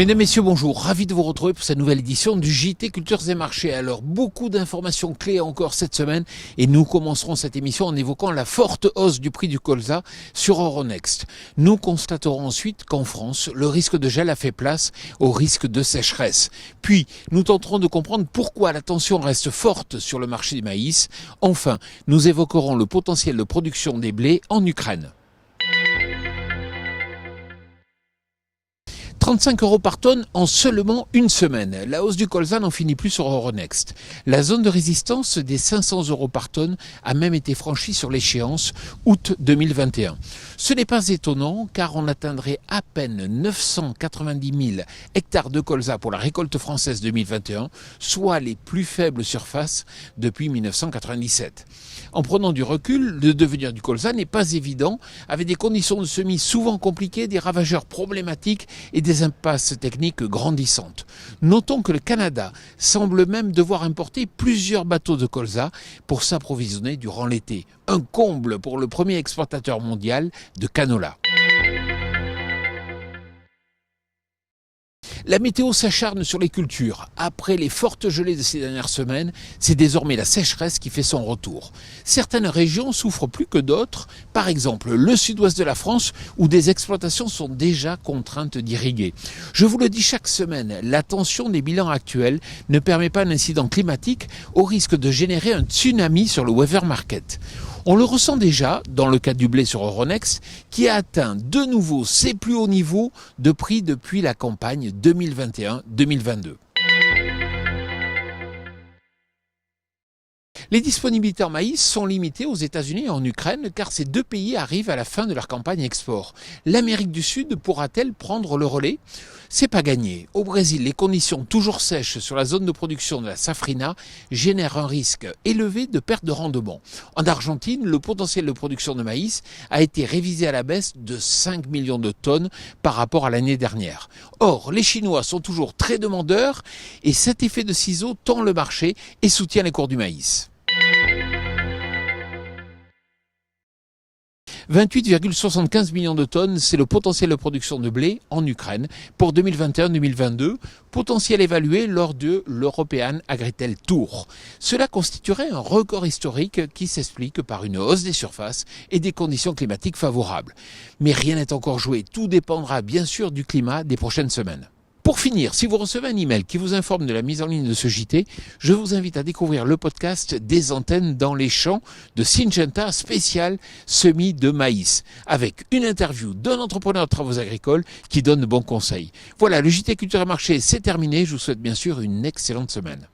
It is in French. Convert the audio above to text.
Mesdames, Messieurs, bonjour. Ravi de vous retrouver pour cette nouvelle édition du JT Cultures et Marchés. Alors, beaucoup d'informations clés encore cette semaine et nous commencerons cette émission en évoquant la forte hausse du prix du colza sur Euronext. Nous constaterons ensuite qu'en France, le risque de gel a fait place au risque de sécheresse. Puis, nous tenterons de comprendre pourquoi la tension reste forte sur le marché du maïs. Enfin, nous évoquerons le potentiel de production des blés en Ukraine. 35 € par tonne en seulement une semaine. La hausse du colza n'en finit plus sur Euronext. La zone de résistance des 500 € par tonne a même été franchie sur l'échéance août 2021. Ce n'est pas étonnant car on atteindrait à peine 990 000 hectares de colza pour la récolte française 2021, soit les plus faibles surfaces depuis 1997. En prenant du recul, le devenir du colza n'est pas évident, avec des conditions de semis souvent compliquées, des ravageurs problématiques et des impasses techniques grandissantes. Notons que le Canada semble même devoir importer plusieurs bateaux de colza pour s'approvisionner durant l'été. Un comble pour le premier exportateur mondial de canola. La météo s'acharne sur les cultures. Après les fortes gelées de ces dernières semaines, c'est désormais la sécheresse qui fait son retour. Certaines régions souffrent plus que d'autres, par exemple le sud-ouest de la France où des exploitations sont déjà contraintes d'irriguer. Je vous le dis chaque semaine, la tension des bilans actuels ne permet pas un incident climatique au risque de générer un tsunami sur le weather market. On le ressent déjà dans le cas du blé sur Euronext qui a atteint de nouveau ses plus hauts niveaux de prix depuis la campagne 2021-2022. Les disponibilités en maïs sont limitées aux États-Unis et en Ukraine car ces deux pays arrivent à la fin de leur campagne export. L'Amérique du Sud pourra-t-elle prendre le relais ? C'est pas gagné. Au Brésil, les conditions toujours sèches sur la zone de production de la safrina génèrent un risque élevé de perte de rendement. En Argentine, le potentiel de production de maïs a été révisé à la baisse de 5 millions de tonnes par rapport à l'année dernière. Or, les Chinois sont toujours très demandeurs et cet effet de ciseau tend le marché et soutient les cours du maïs. 28,75 millions de tonnes, c'est le potentiel de production de blé en Ukraine pour 2021-2022, potentiel évalué lors de l'European Agritel Tour. Cela constituerait un record historique qui s'explique par une hausse des surfaces et des conditions climatiques favorables. Mais rien n'est encore joué, tout dépendra bien sûr du climat des prochaines semaines. Pour finir, si vous recevez un email qui vous informe de la mise en ligne de ce JT, je vous invite à découvrir le podcast des antennes dans les champs de Syngenta spécial semis de maïs, avec une interview d'un entrepreneur de travaux agricoles qui donne de bons conseils. Voilà, le JT Culture et Marché, c'est terminé. Je vous souhaite bien sûr une excellente semaine.